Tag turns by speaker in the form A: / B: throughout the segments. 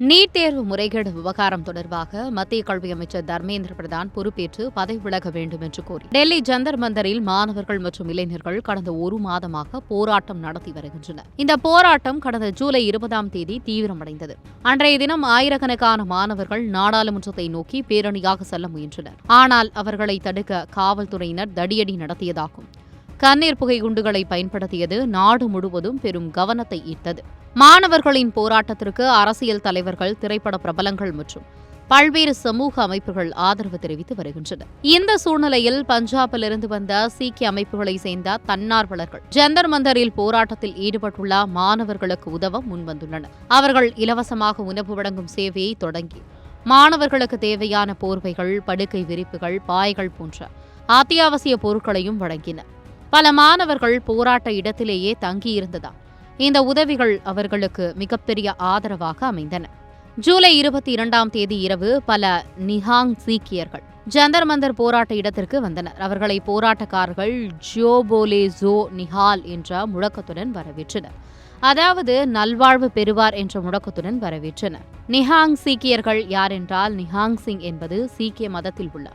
A: NEET தேர்வு முறைகேடு விவகாரம் தொடர்பாக மத்திய கல்வி அமைச்சர் தர்மேந்திர பிரதான் பொறுப்பேற்று பதவி விலக வேண்டும் என்று கோரி டெல்லி ஜந்தர் மந்தரில் மாணவர்கள் மற்றும் இளைஞர்கள் கடந்த ஒரு மாதமாக போராட்டம் நடத்தி வருகின்றனர். இந்த போராட்டம் கடந்த ஜூலை 20ஆம் தேதி தீவிரமடைந்தது. அன்றைய தினம் ஆயிரக்கணக்கான மாணவர்கள் நாடாளுமன்றத்தை நோக்கி பேரணியாக செல்ல முயன்றனர். ஆனால் அவர்களை தடுக்க காவல்துறையினர் தடியடி நடத்தியதாகும். கண்ணீர் புகை குண்டுகளை பயன்படுத்தியது நாடு முழுவதும் பெரும் கவனத்தை ஈர்த்தது. மாணவர்களின் போராட்டத்திற்கு அரசியல் தலைவர்கள், திரைப்பட பிரபலங்கள் மற்றும் பல்வேறு சமூக அமைப்புகள் ஆதரவு தெரிவித்து வருகின்றனர். இந்த சூழ்நிலையில் பஞ்சாபிலிருந்து வந்த சீக்கிய அமைப்புகளை சேர்ந்த தன்னார்வலர்கள் ஜந்தர் மந்தரில் போராட்டத்தில் ஈடுபட்டுள்ள மாணவர்களுக்கு உதவ முன்வந்துள்ளனர். அவர்கள் இலவசமாக உணவு வழங்கும் சேவையை தொடங்கி மாணவர்களுக்கு தேவையான போர்வைகள், படுக்கை விரிப்புகள், பாய்கள் போன்ற அத்தியாவசிய பொருட்களையும் வழங்கினர். பல மாணவர்கள் போராட்ட இடத்திலேயே தங்கியிருந்ததால் இந்த உதவிகள் அவர்களுக்கு மிகப்பெரிய ஆதரவாக அமைந்தன. ஜூலை 22ஆம் தேதி இரவு பல நிஹாங் சீக்கியர்கள் ஜந்தர் மந்தர் போராட்ட இடத்திற்கு வந்தனர். அவர்களை போராட்டக்காரர்கள் ஜோ போலே ஜோ நிஹால் என்ற முழக்கத்துடன் வரவேற்றனர். அதாவது நல்வாழ்வு பெறுவார் என்ற முழக்கத்துடன் வரவேற்றனர். நிஹாங் சீக்கியர்கள் யார் என்றால், நிஹாங் சிங் என்பது சீக்கிய மதத்தில் உள்ள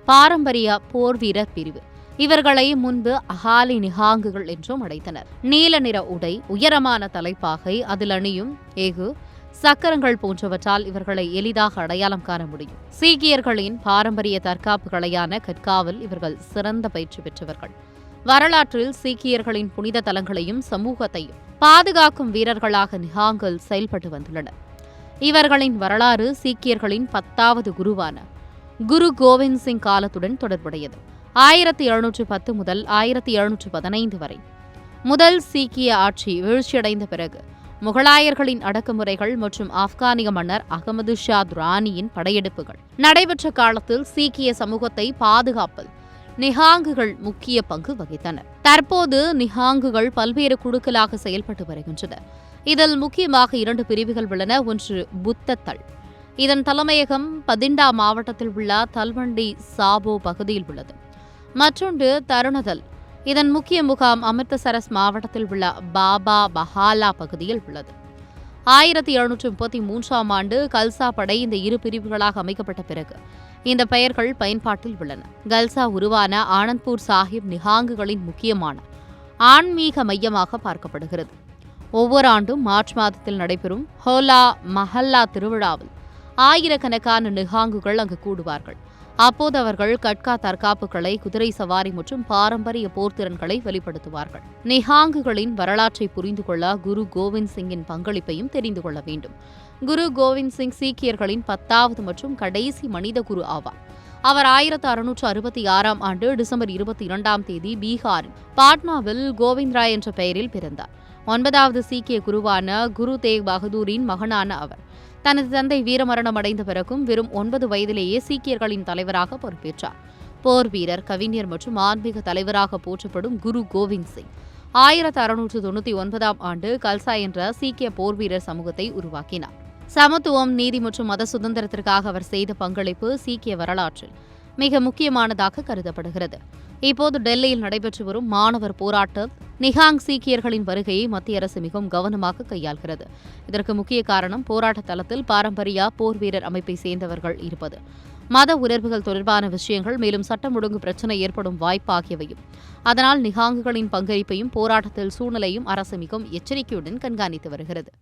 A: பாரம்பரிய போர் வீரர் பிரிவு. இவர்களை முன்பு அகாலி நிஹாங்குகள் என்றும் அழைத்தனர். நீல நிற உடை, உயரமான தலைப்பாகை, அதில் அணியும் ஏகு, சக்கரங்கள் போன்றவற்றால் இவர்களை எளிதாக அடையாளம் காண முடியும். சீக்கியர்களின் பாரம்பரிய தற்காப்பு கலையான கட்காவில் இவர்கள் சிறந்த பயிற்சி பெற்றவர்கள். வரலாற்றில் சீக்கியர்களின் புனித தலங்களையும் சமூகத்தையும் பாதுகாக்கும் வீரர்களாக நிஹாங்கள் செயல்பட்டு வந்துள்ளனர். இவர்களின் வரலாறு சீக்கியர்களின் 10வது குருவான குரு கோவிந்த் சிங் காலத்துடன் தொடர்புடையது. 1710 முதல் 1715 வரை முதல் சீக்கிய ஆட்சி வீழ்ச்சியடைந்த பிறகு முகலாயர்களின் அடக்குமுறைகள் மற்றும் ஆப்கானிய மன்னர் அகமது ஷா துரானியின் படையெடுப்புகள் நடைபெற்ற காலத்தில் சீக்கிய சமூகத்தை பாதுகாப்பதில் நிஹாங்குகள் முக்கிய பங்கு வகித்தனர். தற்போது நிஹாங்குகள் பல்வேறு குழுக்களாக செயல்பட்டு வருகின்றனர். இதில் முக்கியமாக 2 பிரிவுகள் உள்ளன. ஒன்று புத்த தள். இதன் தலைமையகம் பதிண்டா மாவட்டத்தில் உள்ள தல்வண்டி சாபோ பகுதியில் உள்ளது. மற்றொன்று தருணதல். இதன் முக்கிய முகாம் அமிர்தசரஸ் மாவட்டத்தில் உள்ள பாபா பஹாலா பகுதியில் உள்ளது. 1733ஆம் ஆண்டு கல்சா படை இந்த 2 பிரிவுகளாக அமைக்கப்பட்ட பிறகு இந்த பெயர்கள் பயன்பாட்டில் உள்ளன. கல்சா உருவான ஆனந்த்பூர் சாஹிப் நிஹாங்குகளின் முக்கியமான ஆன்மீக மையமாக பார்க்கப்படுகிறது. ஒவ்வொரு ஆண்டும் மார்ச் மாதத்தில் நடைபெறும் ஹோலா மஹல்லா திருவிழாவில் ஆயிரக்கணக்கான நிஹாங்குகள் அங்கு கூடுவார்கள். அப்போது அவர்கள் கட்கா தற்காப்புகளை, குதிரை சவாரி மற்றும் பாரம்பரிய போர்த்திறன்களை வெளிப்படுத்துவார்கள். நிஹாங்குகளின் வரலாற்றை புரிந்து கொள்ள குரு கோவிந்த் சிங்கின் பங்களிப்பையும் தெரிந்து கொள்ள வேண்டும். குரு கோவிந்த் சிங் சீக்கியர்களின் 10வது மற்றும் கடைசி மனித குரு ஆவார். அவர் 1666ஆம் ஆண்டு டிசம்பர் 22ஆம் தேதி பீகாரின் பாட்னாவில் கோவிந்த் ராய் என்ற பெயரில் பிறந்தார். 9வது சீக்கிய குருவான குரு தேக் பகதூரின் மகனான அவர் தனது தந்தை வீரமரணம் அடைந்த பிறகும் வெறும் 9 வயதிலேயே சீக்கியர்களின் தலைவராக பொறுப்பேற்றார். போர் வீரர், கவிஞர் மற்றும் ஆன்மீக தலைவராக போற்றப்படும் குரு கோவிந்த் சிங் 1699ஆம் ஆண்டு கல்சா என்ற சீக்கிய போர் வீரர் சமூகத்தை உருவாக்கினார். சமத்துவம், நீதி மற்றும் மத சுதந்திரத்திற்காக அவர் செய்த பங்களிப்பு சீக்கிய வரலாற்றில் மிக முக்கியமானதாக கருதப்படுகிறது. இப்போது டெல்லியில் நடைபெற்று வரும் மாணவர் போராட்ட நிஹாங் சீக்கியர்களின் வருகையை மத்திய அரசு மிகவும் கவனமாக கையாள்கிறது. இதற்கு முக்கிய காரணம் போராட்ட தளத்தில் பாரம்பரிய போர் வீரர் அமைப்பை சேர்ந்தவர்கள் இருப்பது, மத உணர்வுகள் தொடர்பான விஷயங்கள், மேலும் சட்டம் ஒழுங்கு பிரச்சினை ஏற்படும் வாய்ப்பு ஆகியவையும். அதனால் நிஹாங்குகளின் பங்களிப்பையும் போராட்டத்தில் சூழ்நிலையும் அரசு மிகவும் எச்சரிக்கையுடன் கண்காணித்து வருகிறது.